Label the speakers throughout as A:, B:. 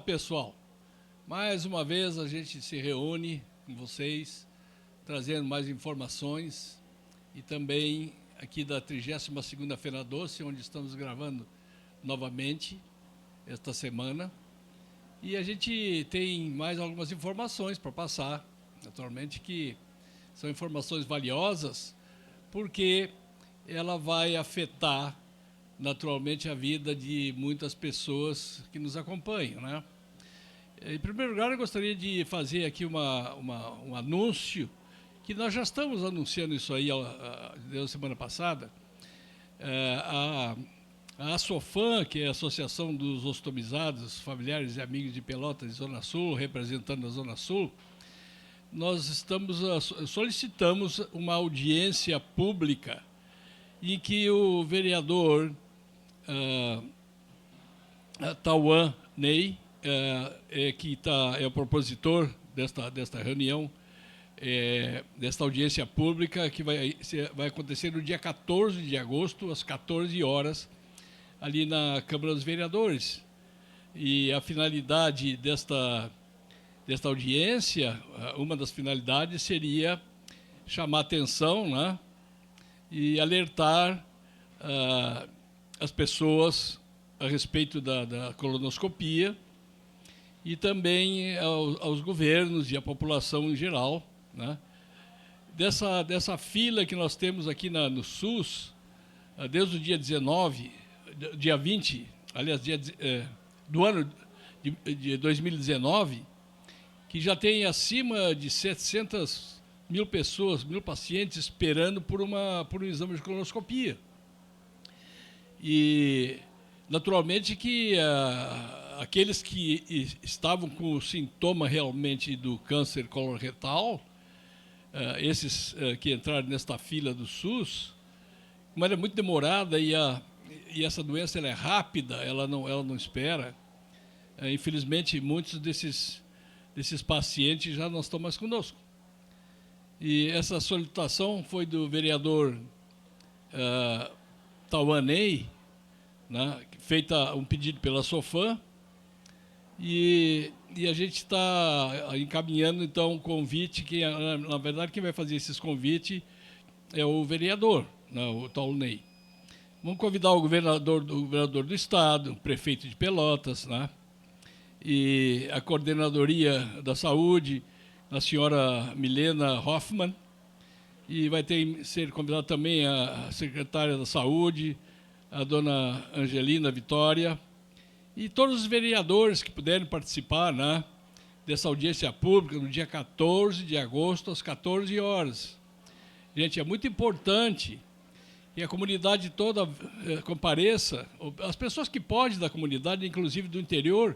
A: pessoal, mais uma vez a gente se reúne com vocês, trazendo mais informações e também aqui da 32ª Feira Doce, onde estamos gravando novamente esta semana. E a gente tem mais algumas informações para passar, naturalmente que são informações valiosas, porque ela vai afetar naturalmente a vida de muitas pessoas que nos acompanham, né? Em primeiro lugar, eu gostaria de fazer aqui um anúncio, que nós já estamos anunciando isso aí desde a semana passada. A ASOFAM, que é a Associação dos Ostomizados, Familiares e Amigos de Pelotas e Zona Sul, representando a Zona Sul, nós solicitamos uma audiência pública em que o vereador Tauan Ney, que é o propositor desta reunião, desta audiência pública, que vai acontecer no dia 14 de agosto, às 14 horas, ali na Câmara dos Vereadores. E a finalidade desta audiência, uma das finalidades seria chamar atenção, né, e alertar as pessoas a respeito da colonoscopia e também aos governos e à população em geral, né, dessa fila que nós temos aqui no SUS, desde o dia 20, aliás, do ano de 2019, que já tem acima de 700 mil pessoas, mil pacientes esperando por um exame de colonoscopia. E, naturalmente, que aqueles que estavam com o sintoma realmente do câncer coloretal, esses que entraram nesta fila do SUS, como ela é muito demorada e essa doença ela é rápida, ela não espera, infelizmente, muitos desses pacientes já não estão mais conosco. E essa solicitação foi do vereador Tauan Ney, né, feita um pedido pela SOFAM, e a gente está encaminhando, então, um convite, que, na verdade, quem vai fazer esses convites é o vereador, né, o Tauan Ney. Vamos convidar o governador do Estado, o prefeito de Pelotas, né, e a coordenadoria da saúde, a senhora Milena Hoffmann, e vai ser convidada também a secretária da saúde, a dona Angelina Vitória, e todos os vereadores que puderem participar, né, dessa audiência pública no dia 14 de agosto, às 14 horas. Gente, é muito importante que a comunidade toda compareça, as pessoas que podem da comunidade, inclusive do interior,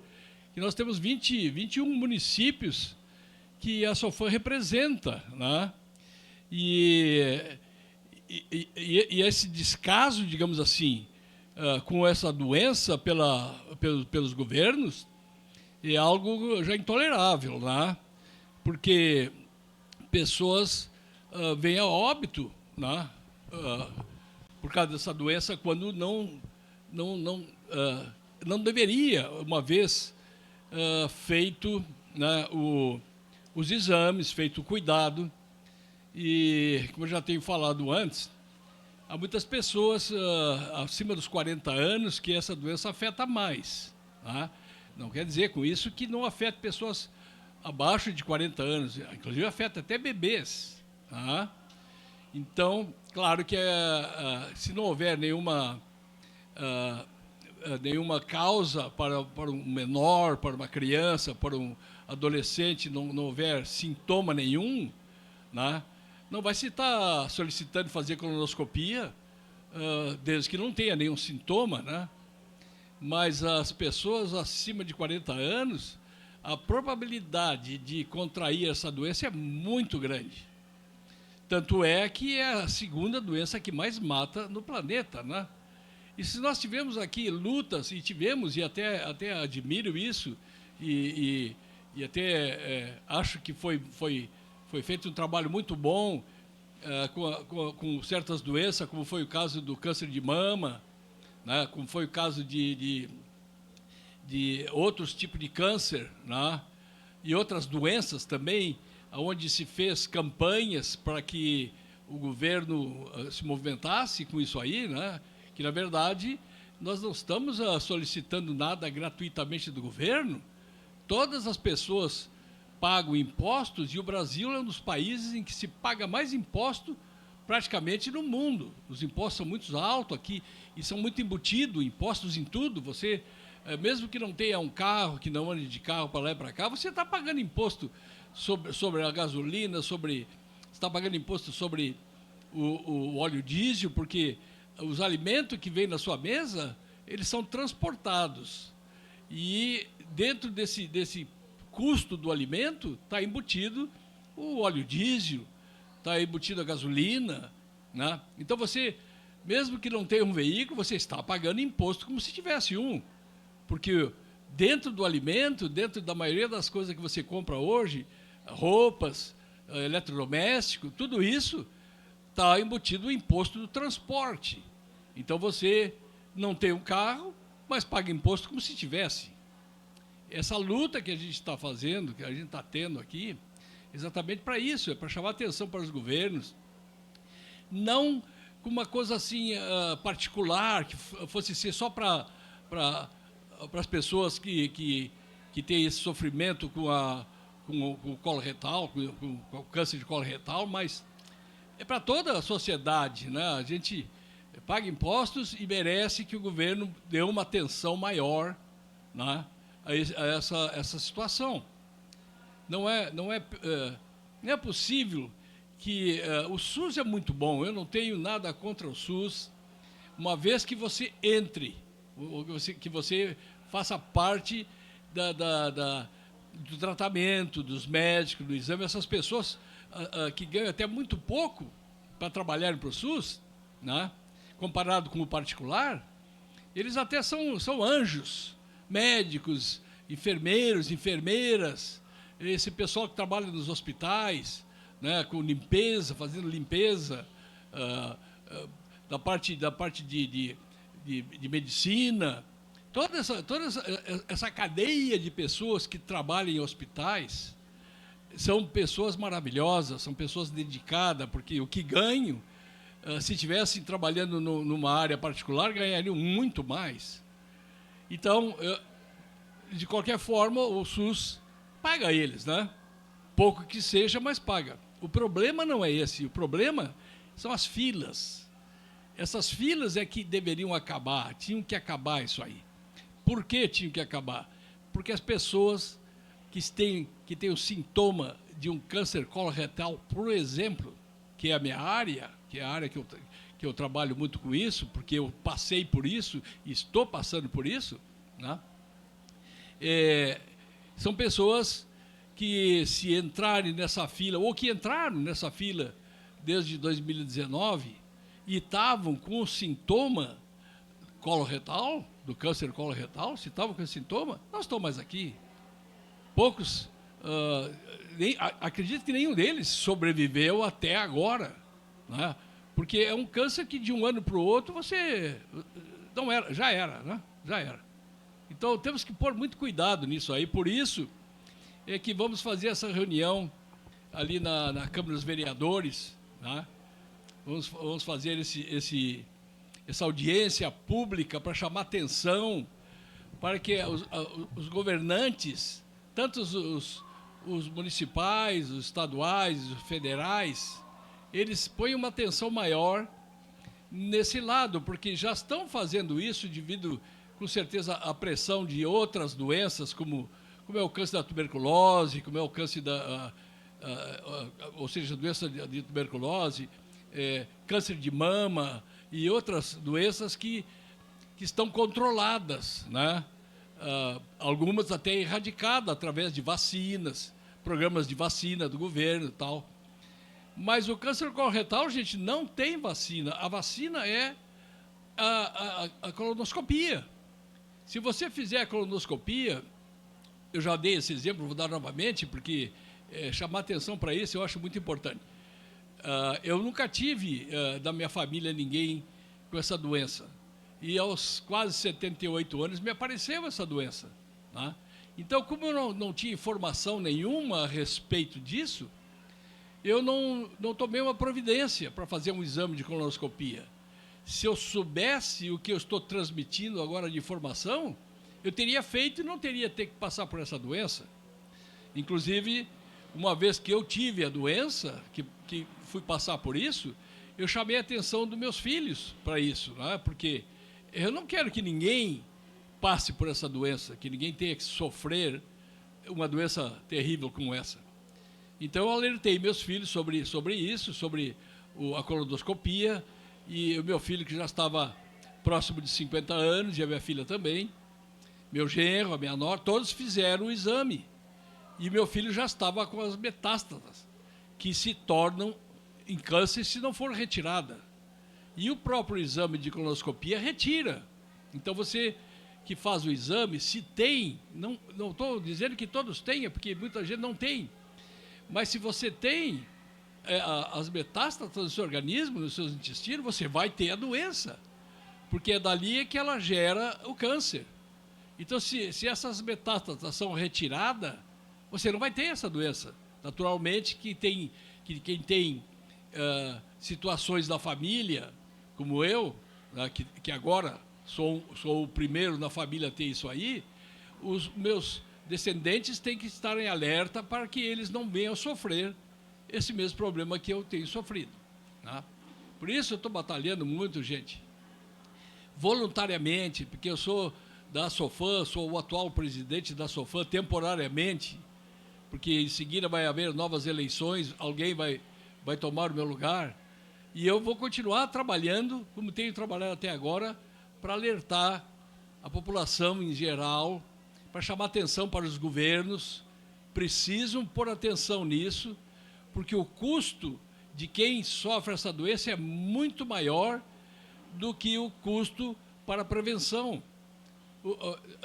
A: que nós temos 21 municípios que a SOFAM representa, né? E esse descaso, digamos assim, com essa doença pelos governos é algo já intolerável, né? Porque pessoas vêm a óbito, né, por causa dessa doença, quando não deveria, uma vez feito, né, os exames, feito o cuidado. E, como eu já tenho falado antes, há muitas pessoas acima dos 40 anos que essa doença afeta mais, tá? Não quer dizer com isso que não afeta pessoas abaixo de 40 anos, inclusive afeta até bebês, tá? Então, claro que se não houver nenhuma causa para um menor, para uma criança, para um adolescente, não houver sintoma nenhum, né, não vai se estar solicitando fazer colonoscopia, desde que não tenha nenhum sintoma, né? Mas as pessoas acima de 40 anos, a probabilidade de contrair essa doença é muito grande. Tanto é que é a segunda doença que mais mata no planeta, né? E se nós tivemos aqui lutas, e tivemos, e até admiro isso, e até acho que foi feito um trabalho muito bom com certas doenças, como foi o caso do câncer de mama, né, como foi o caso de de outros tipos de câncer, né? E outras doenças também, onde se fez campanhas para que o governo se movimentasse com isso aí, né? Que, na verdade, nós não estamos solicitando nada gratuitamente do governo. Todas as pessoas pagam impostos e o Brasil é um dos países em que se paga mais imposto praticamente no mundo. Os impostos são muito altos aqui e são muito embutidos, impostos em tudo. Você, mesmo que não tenha um carro, que não ande de carro para lá e para cá, você está pagando imposto sobre a gasolina, está pagando imposto sobre o óleo diesel, porque os alimentos que vêm na sua mesa, eles são transportados. E dentro desse custo do alimento está embutido o óleo diesel, está embutido a gasolina, né? Então você, mesmo que não tenha um veículo, você está pagando imposto como se tivesse um. Porque dentro do alimento, dentro da maioria das coisas que você compra hoje, roupas, eletrodoméstico, tudo isso está embutido o imposto do transporte. Então você não tem um carro, mas paga imposto como se tivesse. Essa luta que a gente está fazendo, que a gente está tendo aqui, exatamente para isso, é para chamar atenção para os governos, não com uma coisa assim particular, que fosse ser só para as pessoas que têm esse sofrimento com o colo retal, com o câncer de colo retal, mas é para toda a sociedade, né? A gente paga impostos e merece que o governo dê uma atenção maior, né, a essa situação. Não é possível que o SUS é muito bom, eu não tenho nada contra o SUS, uma vez que você entre, que você faça parte do tratamento, dos médicos, do exame. Essas pessoas que ganham até muito pouco para trabalharem para o SUS, né, comparado com o particular, eles até são anjos, médicos, enfermeiros, enfermeiras, esse pessoal que trabalha nos hospitais, né, com limpeza, fazendo limpeza, da parte de medicina, toda essa cadeia de pessoas que trabalham em hospitais são pessoas maravilhosas, são pessoas dedicadas, porque o que ganham, se estivessem trabalhando numa área particular, ganhariam muito mais. Então, de qualquer forma, o SUS paga eles, né? Pouco que seja, mas paga. O problema não é esse, o problema são as filas. Essas filas é que deveriam acabar, tinham que acabar isso aí. Por que tinham que acabar? Porque as pessoas que têm o sintoma de um câncer coloretal, por exemplo, que é a minha área, que é a área que eu trabalho muito com isso, porque eu passei por isso e estou passando por isso, né? São pessoas que, se entrarem nessa fila, ou que entraram nessa fila desde 2019 e estavam com o sintoma coloretal, do câncer coloretal, se estavam com esse sintoma, não estão mais aqui. Poucos, acredito que nenhum deles sobreviveu até agora, né? Porque é um câncer que de um ano para o outro você não era, já era, né? Já era. Então temos que pôr muito cuidado nisso aí, por isso é que vamos fazer essa reunião ali na Câmara dos Vereadores, né? Vamos fazer essa audiência pública para chamar atenção, para que os governantes, tanto os municipais, os estaduais, os federais, eles põem uma atenção maior nesse lado, porque já estão fazendo isso devido, com certeza, à pressão de outras doenças, como é o câncer da tuberculose, como é o câncer ou seja, doença de tuberculose, câncer de mama e outras doenças que estão controladas, né? Algumas até erradicadas através de vacinas, programas de vacina do governo e tal. Mas o câncer coloretal, gente, não tem vacina. A vacina é a colonoscopia. Se você fizer a colonoscopia, eu já dei esse exemplo, vou dar novamente, porque chamar atenção para isso eu acho muito importante. Eu nunca tive da minha família ninguém com essa doença. e aos quase 78 anos me apareceu essa doença. Tá? Então, como eu não tinha informação nenhuma a respeito disso, eu não tomei uma providência para fazer um exame de colonoscopia. Se eu soubesse o que eu estou transmitindo agora de informação, eu teria feito e não teria ter que passar por essa doença. Inclusive, uma vez que eu tive a doença, que fui passar por isso, eu chamei a atenção dos meus filhos para isso, né? Porque eu não quero que ninguém passe por essa doença, que ninguém tenha que sofrer uma doença terrível como essa. Então, eu alertei meus filhos sobre isso, sobre a colonoscopia, e o meu filho, que já estava próximo de 50 anos, e a minha filha também, meu genro, a minha nora, todos fizeram o exame. E meu filho já estava com as metástases, que se tornam em câncer se não for retirada. E o próprio exame de colonoscopia retira. Então, você que faz o exame, se tem, não estou dizendo que todos tenham, porque muita gente não tem, mas se você tem as metástases do seu organismo, nos seus intestinos, você vai ter a doença, porque é dali que ela gera o câncer. Então, se essas metástases são retiradas, você não vai ter essa doença. Naturalmente, quem tem situações da família, como eu, né, que agora sou o primeiro na família a ter isso aí, os meus descendentes têm que estar em alerta para que eles não venham sofrer esse mesmo problema que eu tenho sofrido. Tá? Por isso eu estou batalhando muito, gente, voluntariamente, porque eu sou da SOFAM, sou o atual presidente da SOFAM temporariamente, porque em seguida vai haver novas eleições, alguém vai tomar o meu lugar, e eu vou continuar trabalhando, como tenho trabalhado até agora, para alertar a população em geral, para chamar atenção para os governos, precisam pôr atenção nisso, porque o custo de quem sofre essa doença é muito maior do que o custo para a prevenção.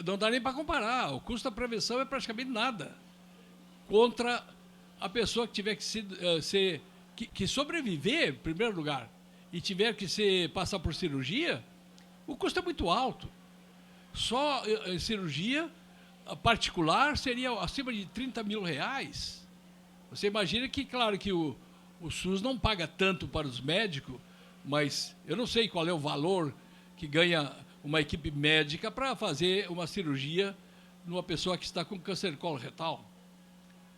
A: Não dá nem para comparar, o custo da prevenção é praticamente nada contra a pessoa que tiver que sobreviver, em primeiro lugar, e tiver que passar por cirurgia, o custo é muito alto. Só cirurgia particular seria acima de 30 mil reais. Você imagina que, claro, que o SUS não paga tanto para os médicos, mas eu não sei qual é o valor que ganha uma equipe médica para fazer uma cirurgia numa pessoa que está com câncer de colo retal.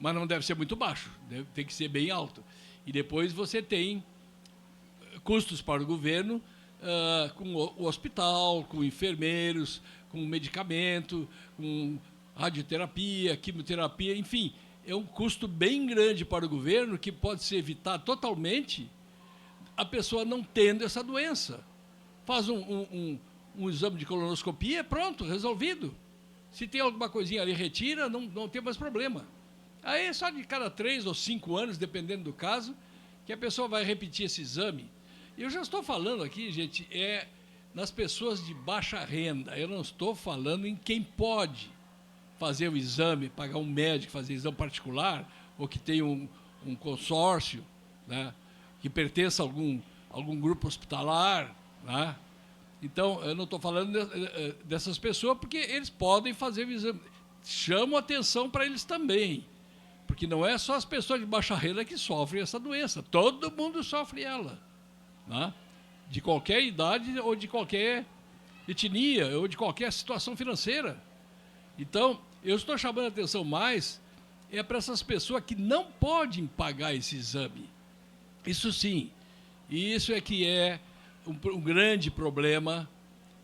A: Mas não deve ser muito baixo, tem que ser bem alto. E depois você tem custos para o governo, com o hospital, com enfermeiros, com medicamento, com radioterapia, quimioterapia, enfim, é um custo bem grande para o governo que pode se evitar totalmente a pessoa não tendo essa doença. Faz um exame de colonoscopia, pronto, resolvido. Se tem alguma coisinha ali, retira, não tem mais problema. Aí é só de cada 3 ou 5 anos, dependendo do caso, que a pessoa vai repetir esse exame. Eu já estou falando aqui, gente, nas pessoas de baixa renda. Eu não estou falando em quem pode fazer o exame, pagar um médico, fazer exame particular, ou que tem um consórcio, né, que pertence a algum grupo hospitalar. Né? Então, eu não estou falando dessas pessoas, porque eles podem fazer o exame. Chamo atenção para eles também, porque não é só as pessoas de baixa renda que sofrem essa doença, todo mundo sofre ela. Né? De qualquer idade ou de qualquer etnia ou de qualquer situação financeira. Então, eu estou chamando a atenção mais para essas pessoas que não podem pagar esse exame. Isso sim, e isso é que é um grande problema,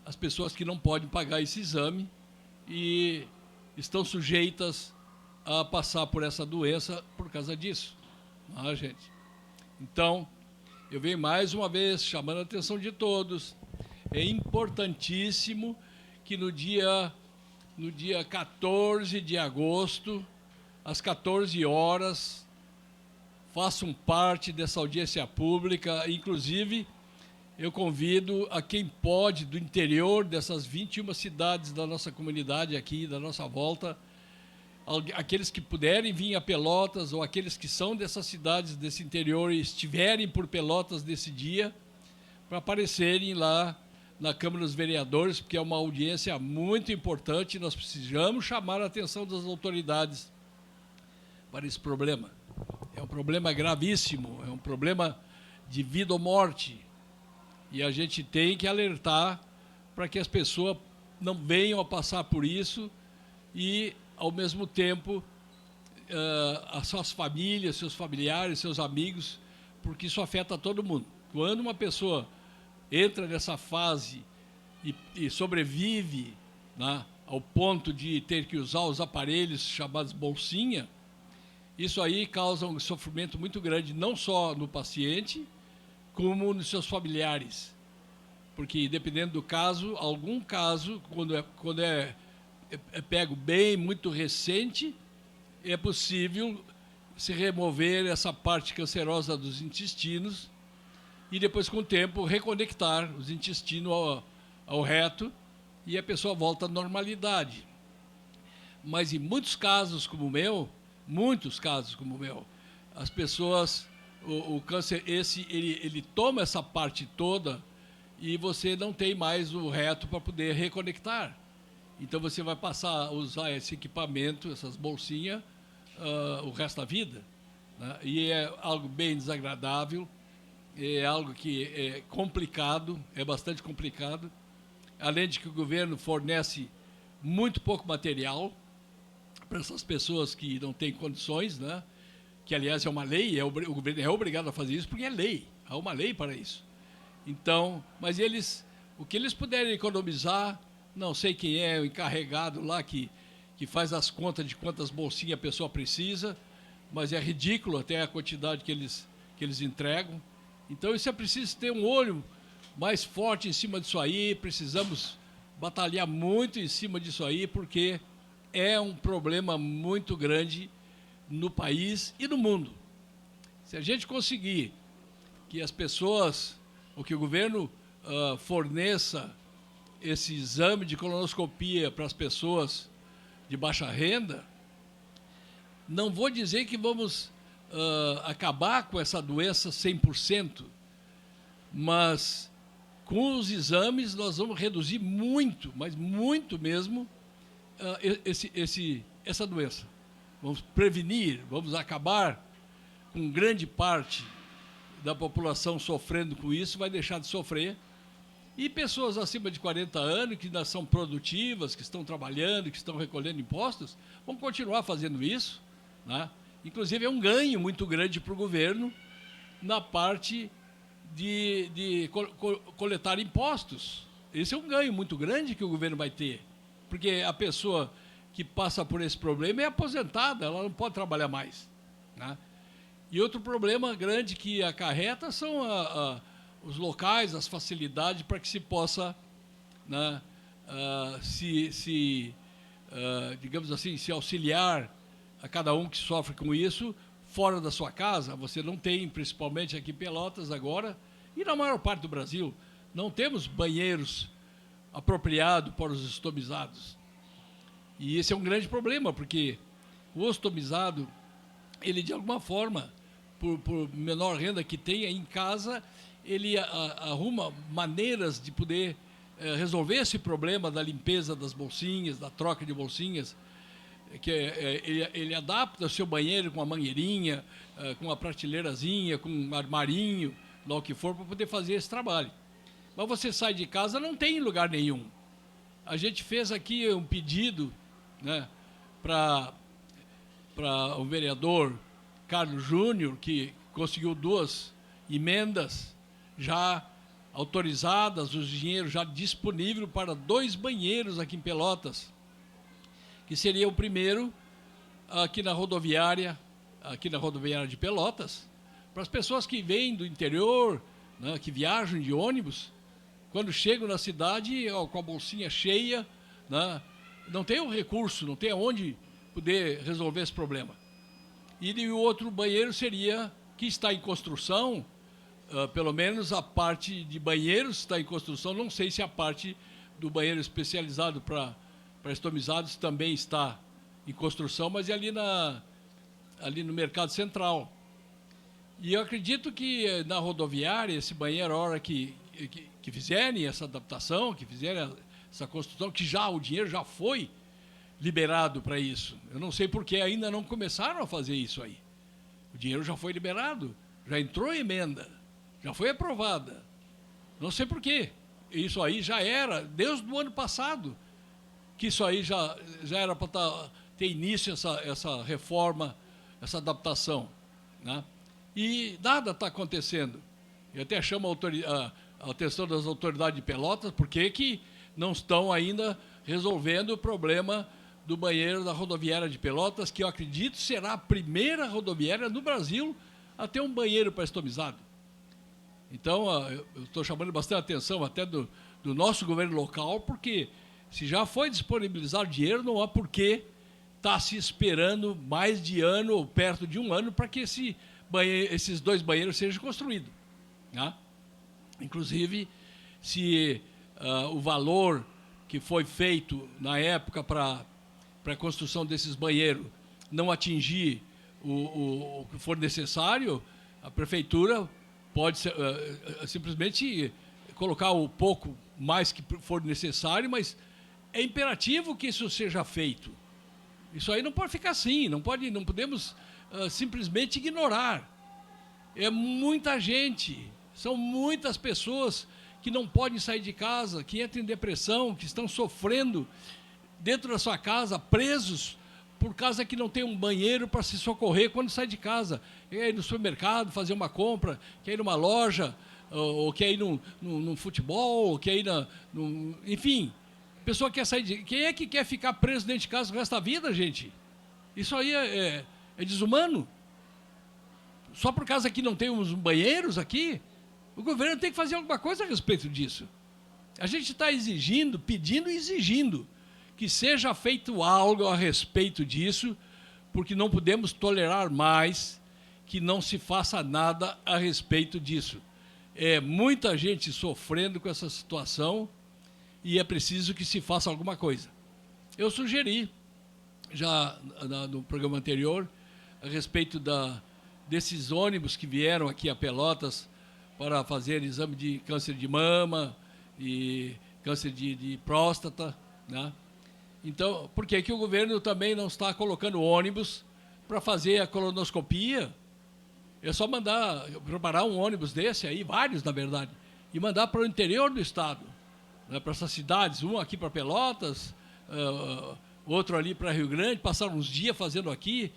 A: as pessoas que não podem pagar esse exame e estão sujeitas a passar por essa doença por causa disso. Ah, gente. Então, eu venho mais uma vez chamando a atenção de todos. É importantíssimo que no dia 14 de agosto, às 14 horas, façam parte dessa audiência pública. Inclusive, eu convido a quem pode, do interior dessas 21 cidades da nossa comunidade aqui, da nossa volta, aqueles que puderem vir a Pelotas ou aqueles que são dessas cidades desse interior e estiverem por Pelotas nesse dia, para aparecerem lá na Câmara dos Vereadores, porque é uma audiência muito importante e nós precisamos chamar a atenção das autoridades para esse problema. É um problema gravíssimo, é um problema de vida ou morte. E a gente tem que alertar para que as pessoas não venham a passar por isso e, ao mesmo tempo, as suas famílias, seus familiares, seus amigos, porque isso afeta todo mundo. Quando uma pessoa entra nessa fase e sobrevive, né, ao ponto de ter que usar os aparelhos chamados bolsinha, isso aí causa um sofrimento muito grande, não só no paciente, como nos seus familiares. Porque, dependendo do caso, algum caso, quando é pego bem, muito recente, é possível se remover essa parte cancerosa dos intestinos e depois, com o tempo, reconectar os intestinos ao reto e a pessoa volta à normalidade. Mas em muitos casos como o meu, as pessoas, o câncer, ele toma essa parte toda e você não tem mais o reto para poder reconectar. Então você vai passar a usar esse equipamento, essas bolsinhas, o resto da vida, né? E é algo bem desagradável, é algo que é complicado, é bastante complicado, além de que o governo fornece muito pouco material para essas pessoas que não têm condições, né? Que, aliás, é uma lei, o governo é obrigado a fazer isso porque é lei, há uma lei para isso. Então, mas o que eles puderem economizar, não sei quem é o encarregado lá que faz as contas de quantas bolsinhas a pessoa precisa, mas é ridículo até a quantidade que eles entregam. Então, isso é preciso ter um olho mais forte em cima disso aí, precisamos batalhar muito em cima disso aí, porque é um problema muito grande no país e no mundo. Se a gente conseguir que as pessoas, ou que o governo forneça esse exame de colonoscopia para as pessoas de baixa renda, não vou dizer que vamos acabar com essa doença 100%, mas com os exames nós vamos reduzir muito, mas muito mesmo, essa doença. Vamos prevenir, vamos acabar com grande parte da população sofrendo com isso, vai deixar de sofrer. E pessoas acima de 40 anos, que ainda são produtivas, que estão trabalhando, que estão recolhendo impostos, vão continuar fazendo isso, né? Inclusive, é um ganho muito grande para o governo na parte de coletar impostos. Esse é um ganho muito grande que o governo vai ter, porque a pessoa que passa por esse problema é aposentada, ela não pode trabalhar mais, né? E outro problema grande que acarreta são os locais, as facilidades para que se possa, né, digamos assim, se auxiliar a cada um que sofre com isso fora da sua casa. Você não tem, principalmente aqui em Pelotas agora, e na maior parte do Brasil, não temos banheiros apropriados para os ostomizados. E esse é um grande problema, porque o ostomizado, ele de alguma forma, por menor renda que tenha em casa, ele arruma maneiras de poder resolver esse problema da limpeza das bolsinhas, da troca de bolsinhas, que ele adapta o seu banheiro com uma mangueirinha, com uma prateleirazinha, com um armarinho, lá o que for, para poder fazer esse trabalho. Mas você sai de casa, não tem lugar nenhum. A gente fez aqui um pedido, né, para o vereador Carlos Júnior, que conseguiu 2 emendas já autorizadas, os dinheiros já disponíveis para 2 banheiros aqui em Pelotas, que seria o primeiro aqui na rodoviária de Pelotas, para as pessoas que vêm do interior, né, que viajam de ônibus, quando chegam na cidade, com a bolsinha cheia, né, não tem o recurso, não tem aonde poder resolver esse problema. E o outro banheiro seria, que está em construção, pelo menos a parte de banheiros está em construção, não sei se a parte do banheiro especializado para estomizados também está em construção, mas é ali no Mercado Central. E eu acredito que na rodoviária, esse banheiro, a hora que fizerem essa adaptação, que fizerem essa construção, que já o dinheiro já foi liberado para isso. Eu não sei por que ainda não começaram a fazer isso aí. O dinheiro já foi liberado, já entrou emenda, já foi aprovada. Não sei por quê. Isso aí já era, desde o ano passado, que isso aí já era para ter início essa reforma, essa adaptação, né? E nada está acontecendo. Eu até chamo a atenção das autoridades de Pelotas, porque que não estão ainda resolvendo o problema do banheiro da rodoviária de Pelotas, que eu acredito será a primeira rodoviária no Brasil a ter um banheiro prestamizado. Então, eu estou chamando bastante atenção até do nosso governo local, porque se já foi disponibilizado dinheiro, não há por que estar se esperando mais de ano ou perto de um ano para que esses 2 banheiros sejam construídos, né? Inclusive, se o valor que foi feito na época para a construção desses banheiros não atingir o que for necessário, a prefeitura pode simplesmente colocar o pouco mais que for necessário, mas é imperativo que isso seja feito. Isso aí não pode ficar assim, não podemos simplesmente ignorar. É muita gente, são muitas pessoas que não podem sair de casa, que entram em depressão, que estão sofrendo dentro da sua casa, presos, por causa que não tem um banheiro para se socorrer quando sai de casa. Quer ir no supermercado fazer uma compra, quer ir numa loja, ou quer ir num futebol, ou quer ir enfim, a pessoa quer sair de... Quem é que quer ficar preso dentro de casa o resto da vida, gente? Isso aí é desumano. Só por causa que não temos banheiros aqui, o governo tem que fazer alguma coisa a respeito disso. A gente está exigindo, pedindo e exigindo que seja feito algo a respeito disso, porque não podemos tolerar mais que não se faça nada a respeito disso. É muita gente sofrendo com essa situação e é preciso que se faça alguma coisa. Eu sugeri, já no programa anterior, a respeito desses ônibus que vieram aqui a Pelotas para fazer exame de câncer de mama e câncer de próstata, né? Então, por que o governo também não está colocando ônibus para fazer a colonoscopia? É só preparar um ônibus desse aí, vários na verdade, e mandar para o interior do estado, né, para essas cidades, um aqui para Pelotas, outro ali para Rio Grande, passar uns dias fazendo aqui.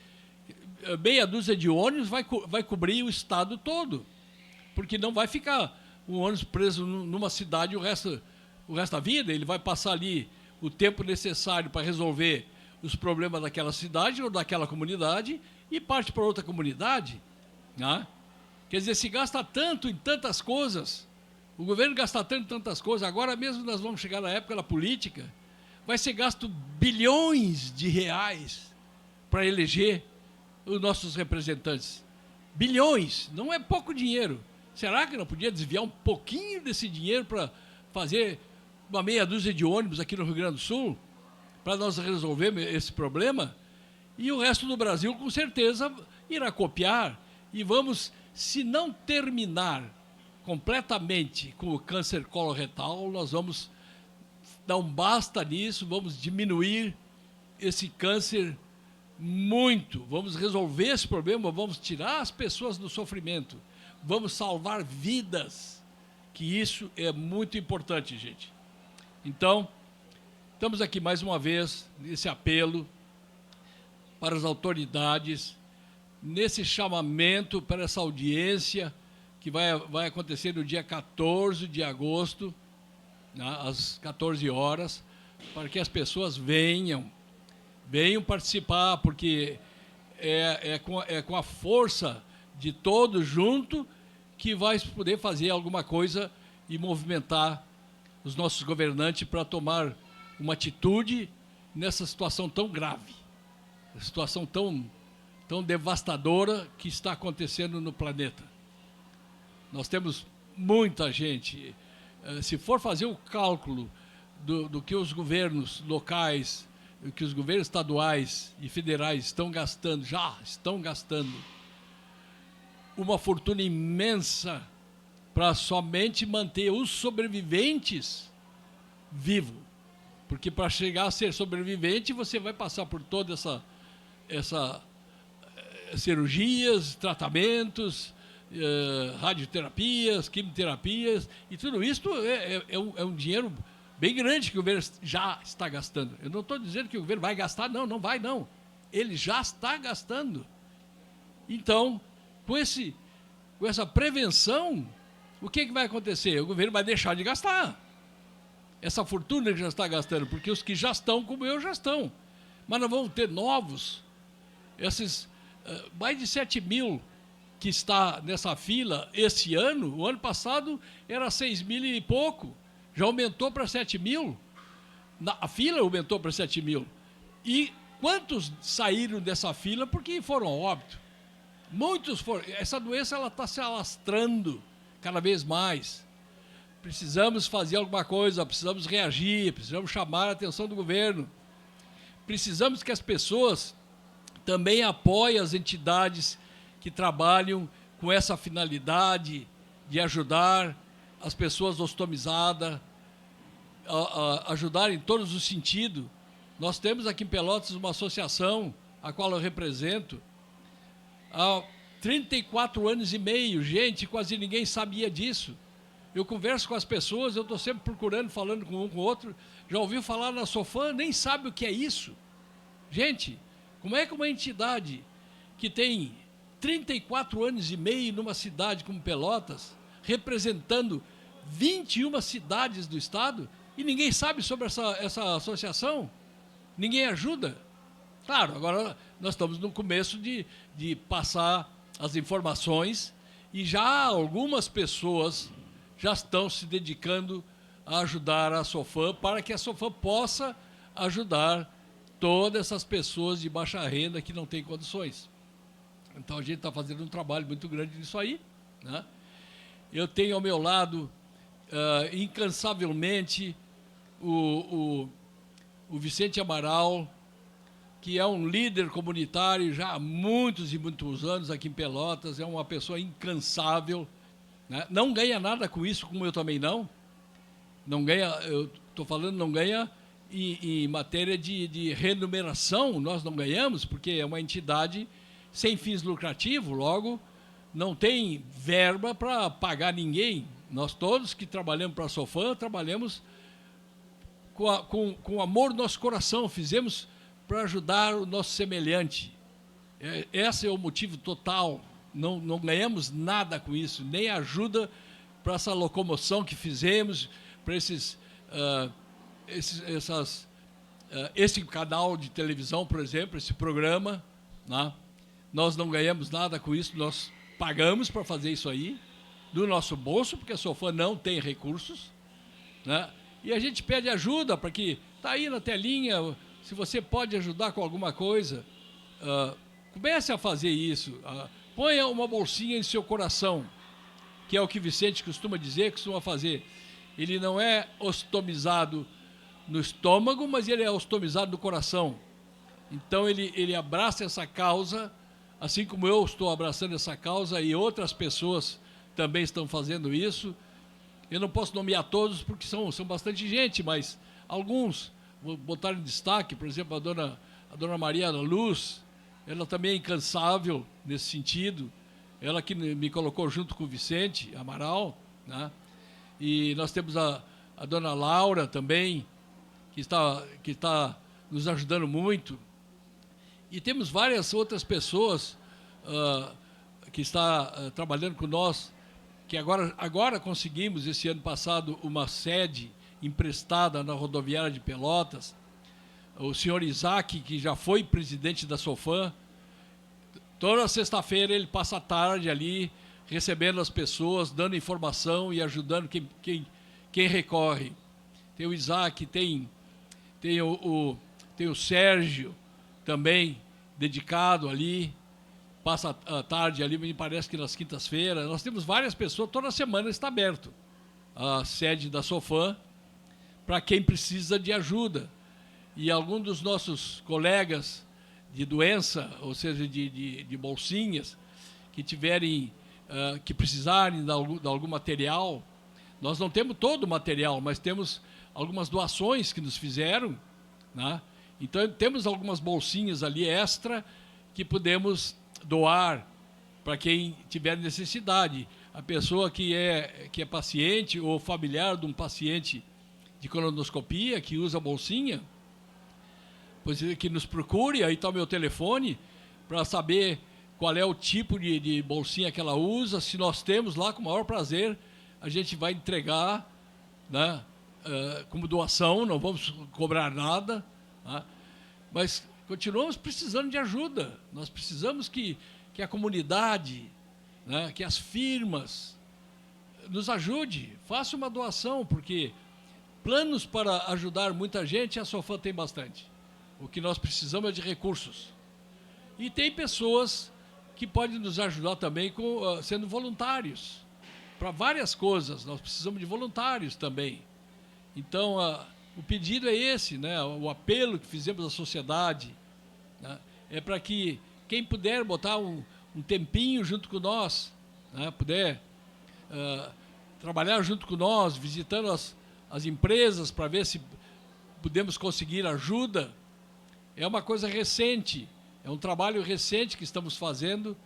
A: Meia dúzia de ônibus vai cobrir o estado todo, porque não vai ficar um ônibus preso numa cidade o resto da vida. Ele vai passar ali o tempo necessário para resolver os problemas daquela cidade ou daquela comunidade e parte para outra comunidade, né? Quer dizer, se gasta tanto em tantas coisas, o governo gasta tanto em tantas coisas, agora mesmo nós vamos chegar na época da política, vai ser gasto bilhões de reais para eleger os nossos representantes. Bilhões, não é pouco dinheiro. Será que não podia desviar um pouquinho desse dinheiro para fazer uma meia dúzia de ônibus aqui no Rio Grande do Sul, para nós resolver esse problema? E o resto do Brasil, com certeza, irá copiar. E vamos, se não terminar completamente com o câncer coloretal, nós vamos dar um basta nisso, vamos diminuir esse câncer muito, vamos resolver esse problema, vamos tirar as pessoas do sofrimento, vamos salvar vidas, que isso é muito importante, gente. Então, estamos aqui mais uma vez, nesse apelo para as autoridades, nesse chamamento para essa audiência que vai acontecer no dia 14 de agosto, né, às 14 horas, para que as pessoas venham participar, porque é com a força de todos junto que vai poder fazer alguma coisa e movimentar os nossos governantes para tomar uma atitude nessa situação tão grave, situação tão devastadora que está acontecendo no planeta. Nós temos muita gente. Se for fazer o cálculo do que os governos locais, que os governos estaduais e federais já estão gastando uma fortuna imensa para somente manter os sobreviventes vivos. Porque para chegar a ser sobrevivente, você vai passar por toda essa cirurgias, tratamentos, radioterapias, quimioterapias, e tudo isso é um dinheiro bem grande que o governo já está gastando. Eu não estou dizendo que o governo vai gastar, não, não vai, não. Ele já está gastando. Então, com essa prevenção, o que vai acontecer? O governo vai deixar de gastar essa fortuna que já está gastando, porque os que já estão, como eu, já estão. Mas nós vamos ter novos, esses mais de 7 mil que está nessa fila esse ano. O ano passado era 6 mil e pouco, já aumentou para 7 mil, a fila aumentou para 7 mil. E quantos saíram dessa fila porque foram a óbito? Muitos foram. Essa doença está se alastrando cada vez mais. Precisamos fazer alguma coisa, precisamos reagir, precisamos chamar a atenção do governo. Precisamos que as pessoas também apoiem as entidades que trabalham com essa finalidade de ajudar as pessoas ostomizadas, ajudar em todos os sentidos. Nós temos aqui em Pelotas uma associação, a qual eu represento, há 34 anos e meio, gente, quase ninguém sabia disso. Eu converso com as pessoas, eu estou sempre procurando, falando com um com o outro. Já ouviu falar na Sofam? Nem sabe o que é isso. Gente, como é que uma entidade que tem 34 anos e meio numa cidade como Pelotas, representando 21 cidades do estado, e ninguém sabe sobre essa associação? Ninguém ajuda? Claro, agora nós estamos no começo de passar as informações, e já algumas pessoas já estão se dedicando a ajudar a Sofam, para que a Sofam possa ajudar todas essas pessoas de baixa renda que não têm condições. Então a gente está fazendo um trabalho muito grande nisso aí, né? Eu tenho ao meu lado, incansavelmente, o Vicente Amaral, que é um líder comunitário já há muitos e muitos anos aqui em Pelotas, é uma pessoa incansável, né? Não ganha nada com isso, como eu também não. Não ganha, eu estou falando, não ganha em matéria de remuneração, nós não ganhamos, porque é uma entidade sem fins lucrativos, logo não tem verba para pagar ninguém. Nós todos que trabalhamos para a Sofam, trabalhamos com amor no nosso coração, fizemos para ajudar o nosso semelhante. Esse é o motivo total. Não ganhamos nada com isso, nem ajuda para essa locomoção que fizemos, para esse canal de televisão, por exemplo, esse programa, né? Nós não ganhamos nada com isso, nós pagamos para fazer isso aí, do nosso bolso, porque a Sofam não tem recursos, né? E a gente pede ajuda para que, está aí na telinha, se você pode ajudar com alguma coisa, comece a fazer isso. Ponha uma bolsinha em seu coração, que é o que Vicente costuma dizer, costuma fazer. Ele não é ostomizado no estômago, mas ele é ostomizado no coração. Então ele abraça essa causa, assim como eu estou abraçando essa causa, e outras pessoas também estão fazendo isso. Eu não posso nomear todos, porque são bastante gente, mas alguns vou botar em destaque, por exemplo, a dona Maria da Luz. Ela também é incansável nesse sentido. Ela que me colocou junto com o Vicente Amaral, né? E nós temos a dona Laura também, que está nos ajudando muito. E temos várias outras pessoas que estão trabalhando com nós, que agora conseguimos, esse ano passado, uma sede emprestada na rodoviária de Pelotas. O senhor Isaac, que já foi presidente da Sofam, toda sexta-feira ele passa a tarde ali, recebendo as pessoas, dando informação e ajudando quem recorre. Tem o Isaac, tem o Sérgio também, dedicado ali, passa a tarde ali, me parece que nas quintas-feiras. Nós temos várias pessoas, toda semana está aberto a sede da Sofam para quem precisa de ajuda. E alguns dos nossos colegas de doença, ou seja, de bolsinhas, que tiverem que precisarem de algum material. Nós não temos todo o material, mas temos algumas doações que nos fizeram, né? Então, temos algumas bolsinhas ali extra que podemos doar para quem tiver necessidade. A pessoa que é paciente ou familiar de um paciente de colonoscopia, que usa a bolsinha, pois que nos procure, aí está o meu telefone, para saber qual é o tipo de bolsinha que ela usa. Se nós temos lá, com o maior prazer, a gente vai entregar, né, como doação, não vamos cobrar nada, né? Mas continuamos precisando de ajuda. Nós precisamos que a comunidade, né, que as firmas nos ajude, faça uma doação, porque planos para ajudar muita gente a Sofam tem bastante. O que nós precisamos é de recursos. E tem pessoas que podem nos ajudar também sendo voluntários para várias coisas. Nós precisamos de voluntários também. Então, o pedido é esse, né? O apelo que fizemos à sociedade, né, é para que quem puder botar um tempinho junto com nós, né, puder trabalhar junto com nós, visitando as empresas para ver se podemos conseguir ajuda. É uma coisa recente, é um trabalho recente que estamos fazendo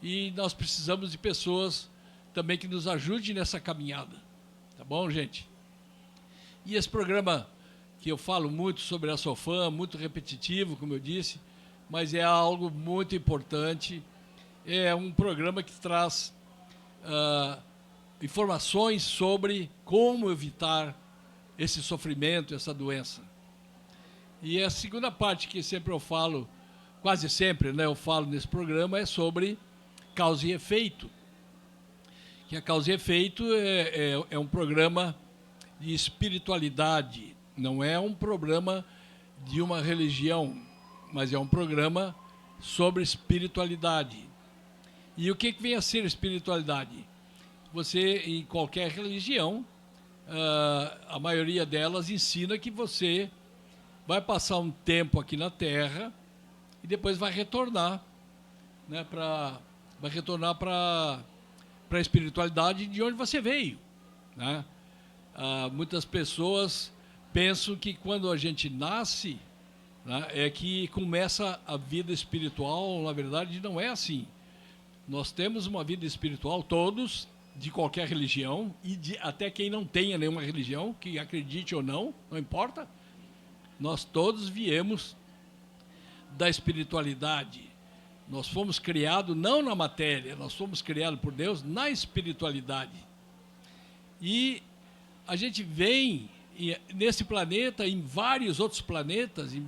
A: e nós precisamos de pessoas também que nos ajudem nessa caminhada. Tá bom, gente? E esse programa que eu falo muito sobre a Sofam, muito repetitivo, como eu disse, mas é algo muito importante. É um programa que traz informações sobre como evitar esse sofrimento, essa doença. E a segunda parte que sempre eu falo, quase sempre, né, eu falo nesse programa, é sobre causa e efeito. Que a causa e efeito é um programa de espiritualidade, não é um programa de uma religião, mas é um programa sobre espiritualidade. E o que vem a ser espiritualidade? Você, em qualquer religião, a maioria delas ensina que você vai passar um tempo aqui na Terra e depois vai retornar, né, para a espiritualidade de onde você veio, né? Muitas pessoas pensam que quando a gente nasce, né, é que começa a vida espiritual. Na verdade, não é assim. Nós temos uma vida espiritual, todos, de qualquer religião, e até quem não tenha nenhuma religião, que acredite ou não, não importa. Nós todos viemos da espiritualidade. Nós fomos criados não na matéria, nós fomos criados por Deus na espiritualidade. E a gente vem nesse planeta, em vários outros planetas, em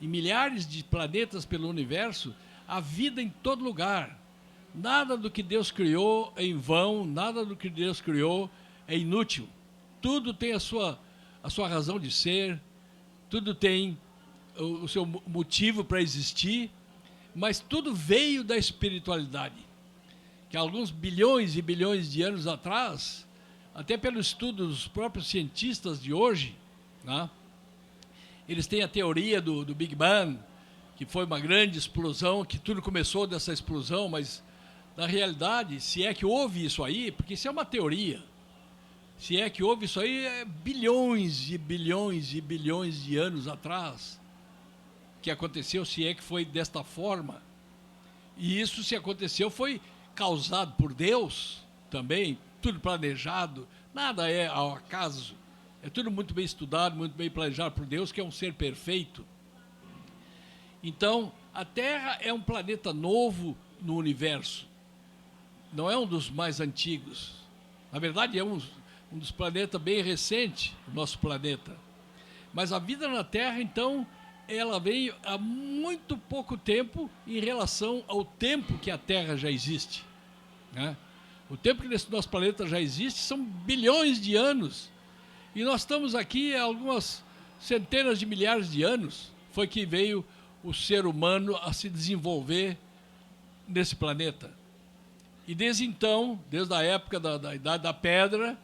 A: milhares de planetas pelo universo, a vida em todo lugar. Nada do que Deus criou é em vão, nada do que Deus criou é inútil. Tudo tem a sua razão de ser, tudo tem o seu motivo para existir, mas tudo veio da espiritualidade. Que alguns bilhões e bilhões de anos atrás, até pelo estudo dos próprios cientistas de hoje, né, eles têm a teoria do Big Bang, que foi uma grande explosão, que tudo começou dessa explosão, mas na realidade, se é que houve isso aí, porque isso é uma teoria, se é que houve isso aí, é bilhões e bilhões e bilhões de anos atrás que aconteceu, se é que foi desta forma. E isso, se aconteceu, foi causado por Deus também, tudo planejado, nada é ao acaso, é tudo muito bem estudado, muito bem planejado por Deus, que é um ser perfeito. Então, a Terra é um planeta novo no universo, não é um dos mais antigos. Na verdade, é um dos planetas bem recentes, o nosso planeta. Mas a vida na Terra, então, ela veio há muito pouco tempo em relação ao tempo que a Terra já existe, né? O tempo que nesse nosso planeta já existe são bilhões de anos. E nós estamos aqui há algumas centenas de milhares de anos. Foi que veio o ser humano a se desenvolver nesse planeta. E desde então, desde a época da Idade da Pedra,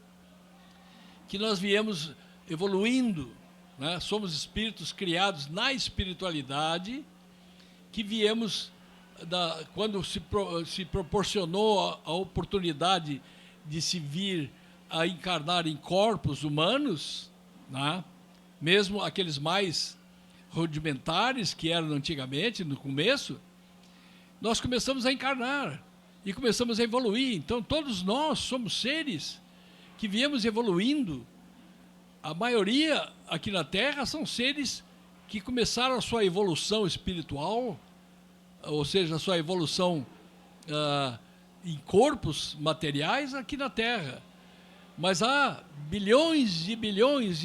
A: que nós viemos evoluindo, né? Somos espíritos criados na espiritualidade, que viemos quando se proporcionou a oportunidade de se vir a encarnar em corpos humanos, né? Mesmo aqueles mais rudimentares que eram antigamente, no começo, nós começamos a encarnar e começamos a evoluir. Então, todos nós somos seres que viemos evoluindo. A maioria aqui na Terra são seres que começaram a sua evolução espiritual, ou seja, a sua evolução em corpos materiais aqui na Terra. Mas há bilhões e bilhões,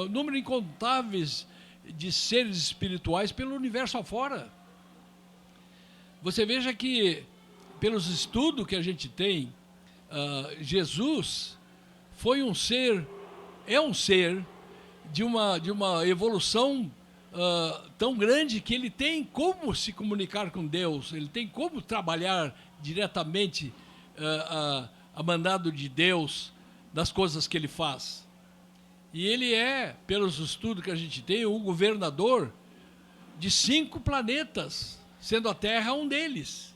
A: número incontáveis de seres espirituais pelo universo afora. Você veja que, pelos estudos que a gente tem, Jesus foi um ser, é um ser de uma evolução tão grande que ele tem como se comunicar com Deus, ele tem como trabalhar diretamente a mandado de Deus das coisas que ele faz. E ele é, pelos estudos que a gente tem, o governador de 5 planetas, sendo a Terra um deles.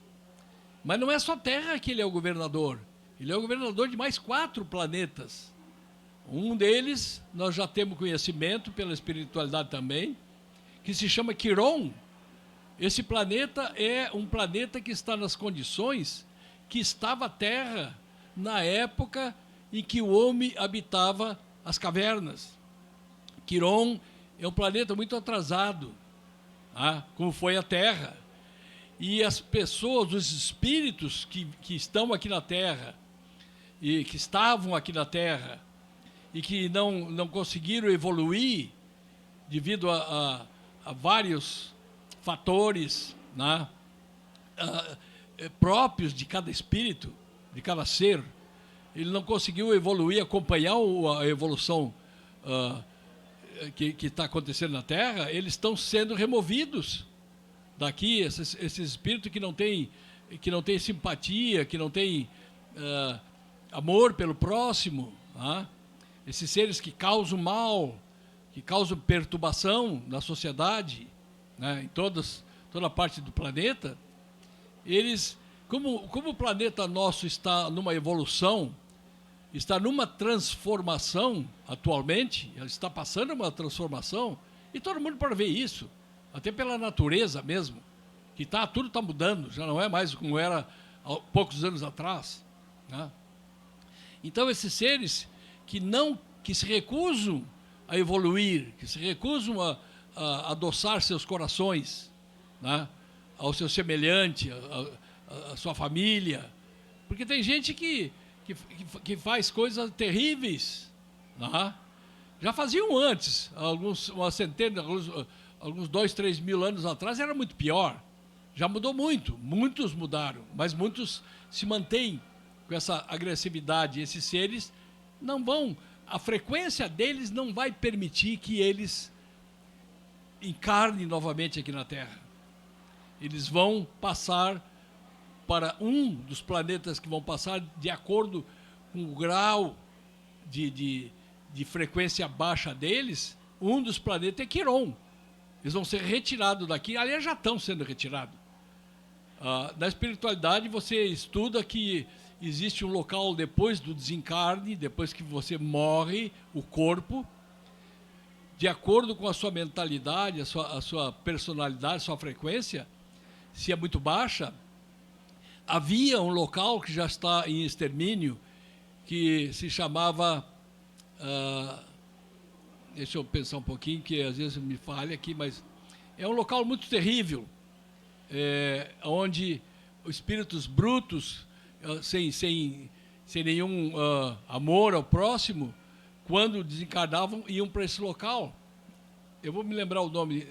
A: Mas não é só a Terra que ele é o governador, ele é o governador de mais 4 planetas. Um deles, nós já temos conhecimento pela espiritualidade também, que se chama Quiron. Esse planeta é um planeta que está nas condições que estava a Terra na época em que o homem habitava as cavernas. Quiron é um planeta muito atrasado, como foi a Terra. E as pessoas, os espíritos que estão aqui na Terra, e que estavam aqui na Terra, e que não conseguiram evoluir devido a vários fatores, né, próprios de cada espírito, de cada ser. Ele não conseguiu evoluir, acompanhar a evolução que está acontecendo na Terra. Eles estão sendo removidos daqui, esses espíritos que não têm simpatia, que não têm amor pelo próximo, esses seres que causam mal, que causam perturbação na sociedade, né, em toda a parte do planeta. Eles, como o planeta nosso está numa evolução, está numa transformação atualmente, está passando uma transformação, e todo mundo pode ver isso, até pela natureza mesmo, que tudo está mudando, já não é mais como era há poucos anos atrás, né? Então, esses seres que se recusam a evoluir, que se recusam a adoçar seus corações, né, ao seu semelhante, a sua família, porque tem gente que faz coisas terríveis, né? Já faziam antes, uma centena, alguns 2, 3 mil anos atrás era muito pior, já mudou muito, muitos mudaram, mas muitos se mantêm com essa agressividade. Esses seres não vão, a frequência deles não vai permitir que eles encarnem novamente aqui na Terra. Eles vão passar para um dos planetas que vão passar de acordo com o grau de frequência baixa deles. Um dos planetas é Quiron. Eles vão ser retirados daqui, aliás, já estão sendo retirados. Na espiritualidade, você estuda que existe um local depois do desencarne, depois que você morre, o corpo, de acordo com a sua mentalidade, a sua personalidade, a sua frequência, se é muito baixa. Havia um local que já está em extermínio, que se chamava... deixa eu pensar um pouquinho, que às vezes me falha aqui, mas é um local muito terrível, onde os espíritos brutos, sem nenhum amor ao próximo, quando desencarnavam, iam para esse local. Eu vou me lembrar o nome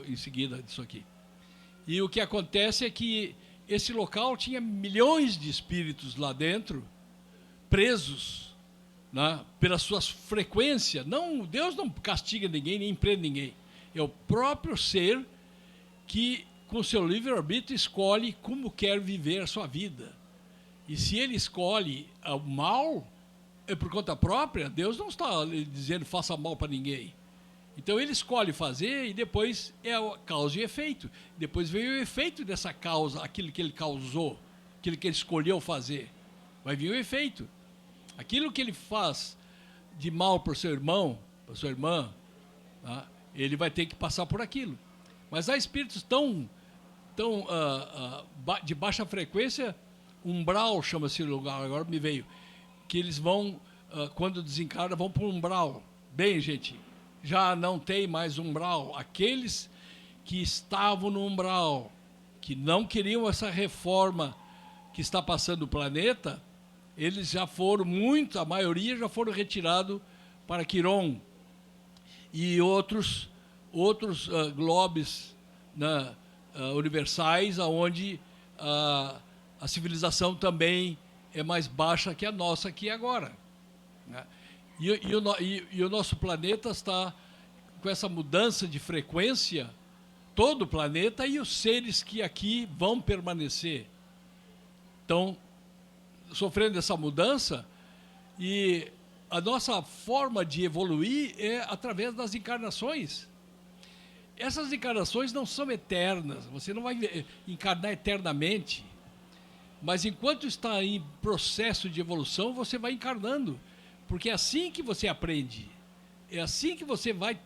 A: em seguida disso aqui. E o que acontece é que esse local tinha milhões de espíritos lá dentro, presos, né, pelas suas frequências. Deus não castiga ninguém, nem prende ninguém. É o próprio ser que, com seu livre-arbítrio, escolhe como quer viver a sua vida. E se ele escolhe o mal, é por conta própria. Deus não está dizendo faça mal para ninguém. Então ele escolhe fazer e depois é a causa e efeito. Depois vem o efeito dessa causa, aquilo que ele causou, aquilo que ele escolheu fazer. Vai vir o efeito. Aquilo que ele faz de mal para o seu irmão, para a sua irmã, tá? Ele vai ter que passar por aquilo. Mas há espíritos tão de baixa frequência, umbral chama-se o lugar, agora me veio, que eles vão, quando desencarnam, vão para o umbral. Bem, gente, já não tem mais umbral. Aqueles que estavam no umbral, que não queriam essa reforma que está passando o planeta, eles já foram, a maioria já foram retirados para Quiron e outros globes, né, universais, onde a civilização também é mais baixa que a nossa aqui agora, né? E o nosso planeta está com essa mudança de frequência, todo o planeta, e os seres que aqui vão permanecer estão sofrendo essa mudança, e a nossa forma de evoluir é através das encarnações. Essas encarnações não são eternas, você não vai encarnar eternamente, mas enquanto está em processo de evolução, você vai encarnando, porque é assim que você aprende, é assim que você vai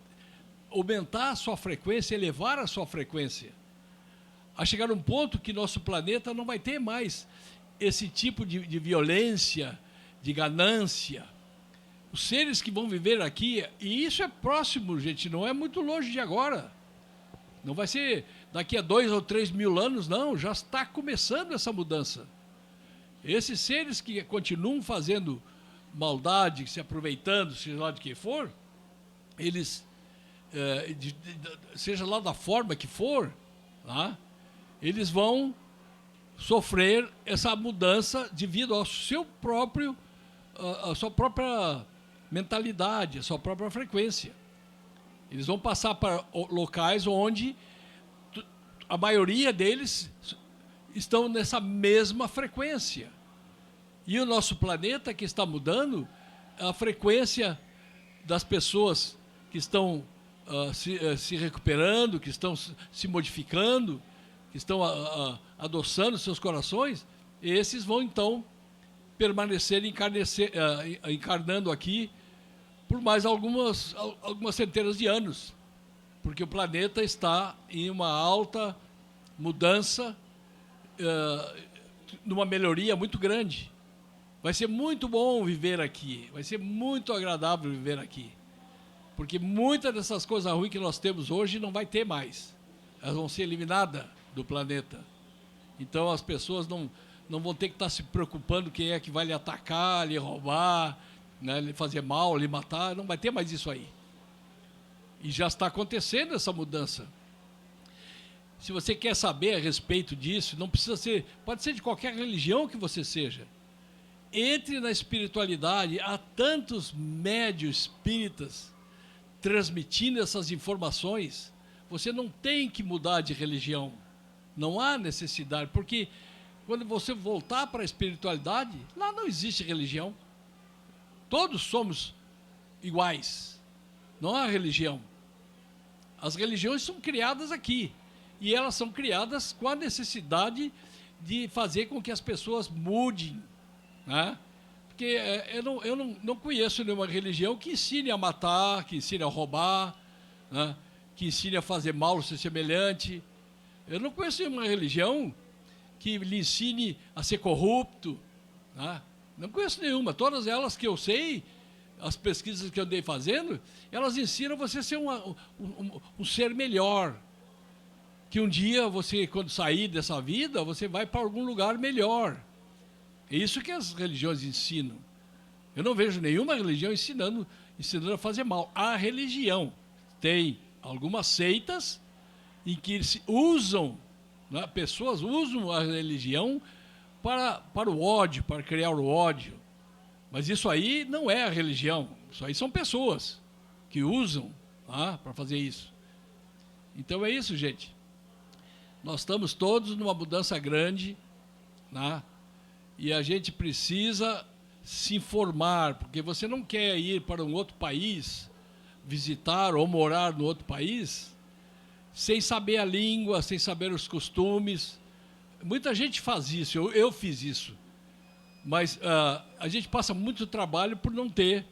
A: aumentar a sua frequência, elevar a sua frequência, a chegar um ponto que nosso planeta não vai ter mais esse tipo de violência, de ganância. Os seres que vão viver aqui, e isso é próximo, gente, não é muito longe de agora. Não vai ser daqui a 2 ou 3 mil anos, não, já está começando essa mudança. Esses seres que continuam fazendo maldade, se aproveitando, seja lá de que for, eles, seja lá da forma que for, tá? Eles vão sofrer essa mudança devido ao seu próprio, a sua própria mentalidade, a sua própria frequência. Eles vão passar para locais onde a maioria deles estão nessa mesma frequência. E o nosso planeta que está mudando, a frequência das pessoas que estão se recuperando, que estão se modificando, que estão adoçando seus corações, esses vão então permanecer encarnando aqui por mais algumas centenas de anos, porque o planeta está em uma alta mudança, numa melhoria muito grande. Vai ser muito bom viver aqui, vai ser muito agradável viver aqui, porque muitas dessas coisas ruins que nós temos hoje não vai ter mais, elas vão ser eliminadas do planeta. Então as pessoas não vão ter que estar se preocupando quem é que vai lhe atacar, lhe roubar, né, lhe fazer mal, lhe matar, não vai ter mais isso aí. E já está acontecendo essa mudança. Se você quer saber a respeito disso, não precisa ser, pode ser de qualquer religião que você seja. Entre na espiritualidade, há tantos médios espíritas transmitindo essas informações, você não tem que mudar de religião. Não há necessidade, porque quando você voltar para a espiritualidade, lá não existe religião. Todos somos iguais. Não há religião. As religiões são criadas aqui. E elas são criadas com a necessidade de fazer com que as pessoas mudem, né? Porque eu não conheço nenhuma religião que ensine a matar, que ensine a roubar, né? Que ensine a fazer mal ao seu semelhante. Eu não conheço nenhuma religião que lhe ensine a ser corrupto, né? Não conheço nenhuma. Todas elas que eu sei, as pesquisas que eu andei fazendo, elas ensinam você a ser um ser melhor. Que um dia você, quando sair dessa vida, você vai para algum lugar melhor. É isso que as religiões ensinam. Eu não vejo nenhuma religião ensinando a fazer mal. A religião tem algumas seitas em que se usam, né, pessoas usam a religião para o ódio, para criar o ódio. Mas isso aí não é a religião. Isso aí são pessoas que usam, tá, para fazer isso. Então é isso, gente. Nós estamos todos numa mudança grande, né? E a gente precisa se informar, porque você não quer ir para um outro país visitar ou morar no outro país sem saber a língua, sem saber os costumes. Muita gente faz isso, eu fiz isso. Mas a gente passa muito trabalho por não ter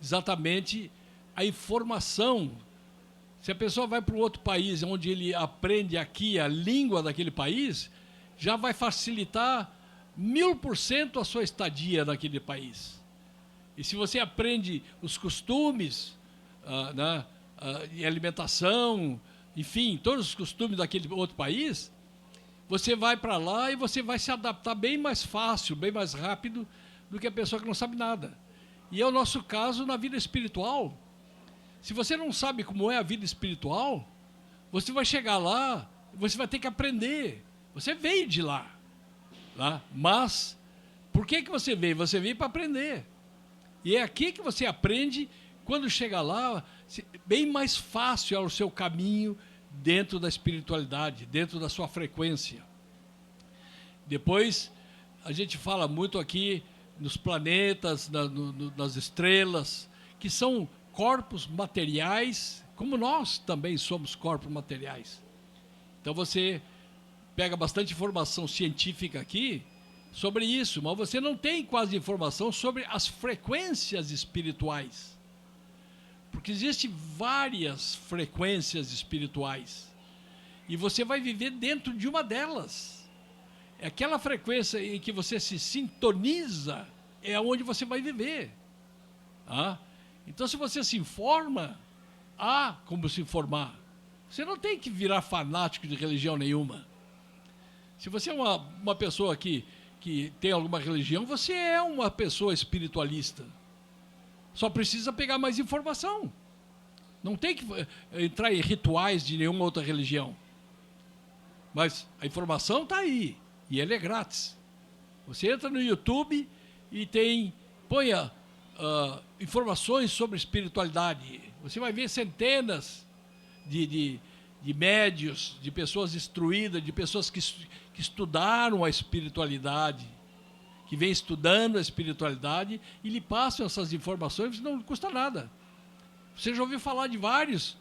A: exatamente a informação. Se a pessoa vai para um outro país, onde ele aprende aqui a língua daquele país, já vai facilitar 1000% a sua estadia naquele país. E se você aprende os costumes, né, e alimentação, enfim, todos os costumes daquele outro país, você vai para lá e você vai se adaptar bem mais fácil, bem mais rápido do que a pessoa que não sabe nada. E é o nosso caso na vida espiritual. Se você não sabe como é a vida espiritual, você vai chegar lá, você vai ter que aprender. Você veio de lá. Mas, por que você veio? Você veio para aprender. E é aqui que você aprende, quando chega lá, bem mais fácil é o seu caminho dentro da espiritualidade, dentro da sua frequência. Depois, a gente fala muito aqui nos planetas, nas estrelas, que são corpos materiais, como nós também somos corpos materiais. Então você pega bastante informação científica aqui sobre isso, mas você não tem quase informação sobre as frequências espirituais. Porque existem várias frequências espirituais. E você vai viver dentro de uma delas. É aquela frequência em que você se sintoniza, é onde você vai viver. Então, se você se informa, há como se informar. Você não tem que virar fanático de religião nenhuma. Se você é uma pessoa que tem alguma religião, você é uma pessoa espiritualista. Só precisa pegar mais informação. Não tem que entrar em rituais de nenhuma outra religião. Mas a informação está aí. E ela é grátis. Você entra no YouTube e ponha informações sobre espiritualidade. Você vai ver centenas de médios, de pessoas instruídas, de pessoas que estudaram a espiritualidade, que vêm estudando a espiritualidade e lhe passam essas informações, não custa nada. Você já ouviu falar de várias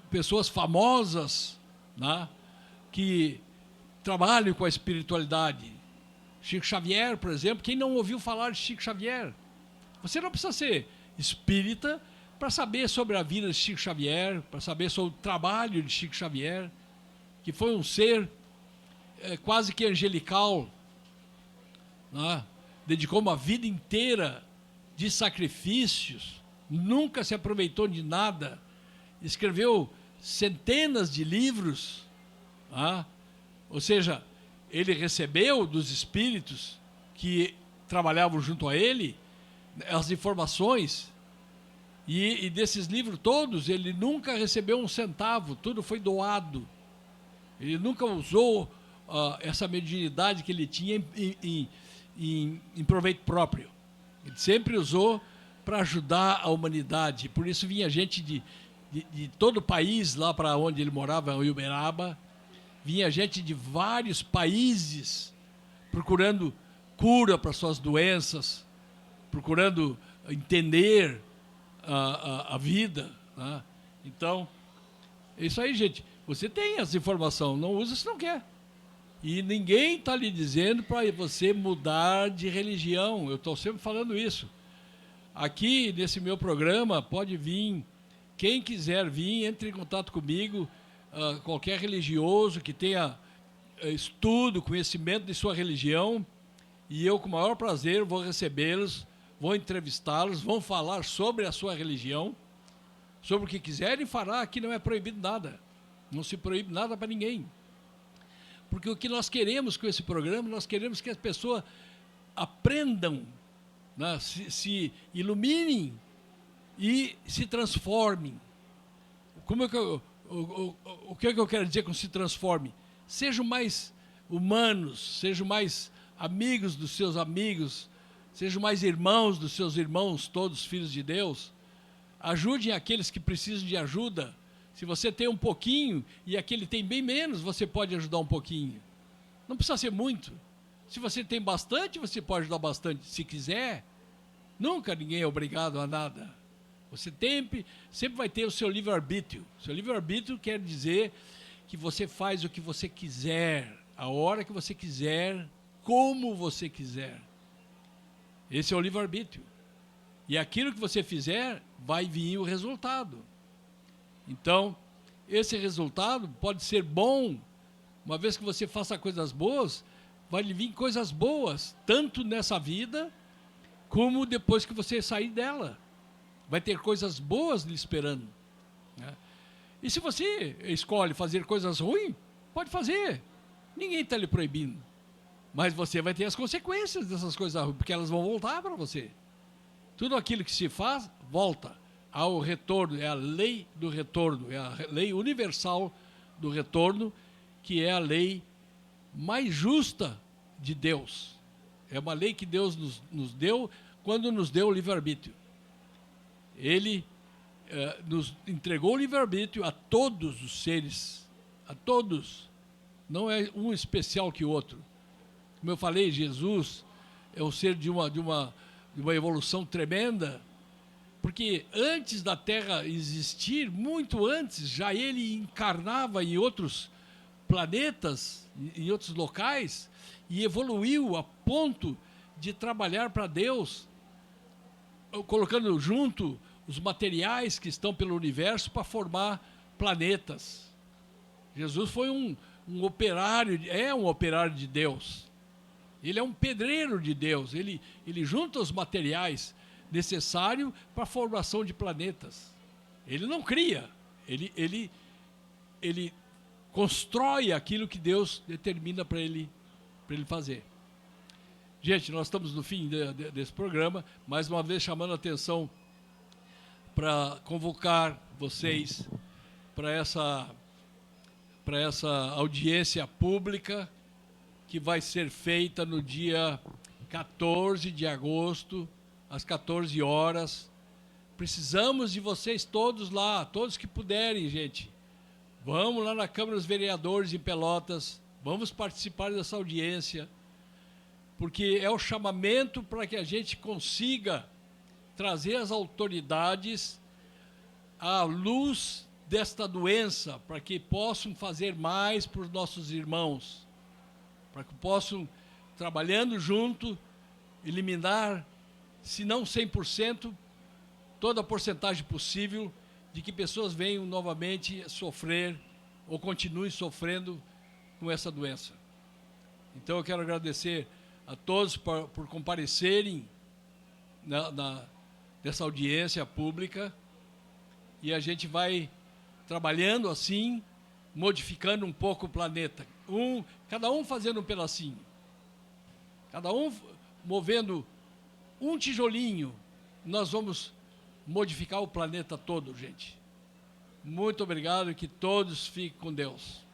A: pessoas famosas, né, que trabalham com a espiritualidade. Chico Xavier, por exemplo, quem não ouviu falar de Chico Xavier? Você não precisa ser espírita para saber sobre a vida de Chico Xavier, para saber sobre o trabalho de Chico Xavier, que foi um ser quase que angelical, né? Dedicou uma vida inteira de sacrifícios, nunca se aproveitou de nada, escreveu centenas de livros, né? Ou seja, ele recebeu dos espíritos que trabalhavam junto a ele as informações, e desses livros todos ele nunca recebeu um centavo, tudo foi doado. Ele nunca usou essa mediunidade que ele tinha em proveito próprio. Ele sempre usou para ajudar a humanidade. Por isso vinha gente de todo o país, lá para onde ele morava, em Uberaba, vinha gente de vários países procurando cura para suas doenças, procurando entender a vida, né? Então, é isso aí, gente. Você tem essa informação, não usa se não quer. E ninguém está lhe dizendo para você mudar de religião. Eu estou sempre falando isso. Aqui, nesse meu programa, pode vir, quem quiser vir, entre em contato comigo, qualquer religioso que tenha estudo, conhecimento de sua religião, e eu, com o maior prazer, vou recebê-los, vou entrevistá-los, vão falar sobre a sua religião, sobre o que quiserem falar. Aqui não é proibido nada. Não se proíbe nada para ninguém. Porque o que nós queremos com esse programa, nós queremos que as pessoas aprendam, né, se iluminem e se transformem. O que eu quero dizer com se transforme? Sejam mais humanos, sejam mais amigos dos seus amigos, sejam mais irmãos dos seus irmãos, todos filhos de Deus. Ajudem aqueles que precisam de ajuda. Se você tem um pouquinho e aquele tem bem menos, você pode ajudar um pouquinho. Não precisa ser muito. Se você tem bastante, você pode ajudar bastante. Se quiser, nunca ninguém é obrigado a nada. Você sempre vai ter o seu livre-arbítrio. Seu livre-arbítrio quer dizer que você faz o que você quiser, a hora que você quiser, como você quiser. Esse é o livre-arbítrio. E aquilo que você fizer, vai vir o resultado. Então, esse resultado pode ser bom, uma vez que você faça coisas boas, vai lhe vir coisas boas, tanto nessa vida, como depois que você sair dela. Vai ter coisas boas lhe esperando, né? E se você escolhe fazer coisas ruins, pode fazer. Ninguém está lhe proibindo. Mas você vai ter as consequências dessas coisas ruins, porque elas vão voltar para você. Tudo aquilo que se faz, volta ao retorno. É a lei do retorno, é a lei universal do retorno, que é a lei mais justa de Deus. É uma lei que Deus nos deu quando nos deu o livre-arbítrio. Ele nos entregou o livre-arbítrio a todos os seres, a todos. Não é um especial que o outro. Como eu falei, Jesus é um ser de uma evolução tremenda, porque antes da Terra existir, muito antes, já ele encarnava em outros planetas, em outros locais, e evoluiu a ponto de trabalhar para Deus, colocando junto os materiais que estão pelo universo para formar planetas. Jesus foi um operário, é um operário de Deus. Ele é um pedreiro de Deus. Ele junta os materiais necessários para a formação de planetas. Ele não cria. Ele constrói aquilo que Deus determina para ele fazer. Gente, nós estamos no fim desse programa, mais uma vez chamando a atenção para convocar vocês para essa audiência pública que vai ser feita no dia 14 de agosto, às 14 horas. Precisamos de vocês todos lá, todos que puderem, gente. Vamos lá na Câmara dos Vereadores em Pelotas, vamos participar dessa audiência, porque é o chamamento para que a gente consiga trazer as autoridades à luz desta doença, para que possam fazer mais para os nossos irmãos, para que possam, trabalhando junto, eliminar, se não 100%, toda a porcentagem possível de que pessoas venham novamente sofrer ou continuem sofrendo com essa doença. Então eu quero agradecer a todos por comparecerem nessa audiência pública, e a gente vai trabalhando assim, modificando um pouco o planeta. Cada um fazendo um pedacinho. Cada um movendo um tijolinho, nós vamos modificar o planeta todo, gente. Muito obrigado e que todos fiquem com Deus.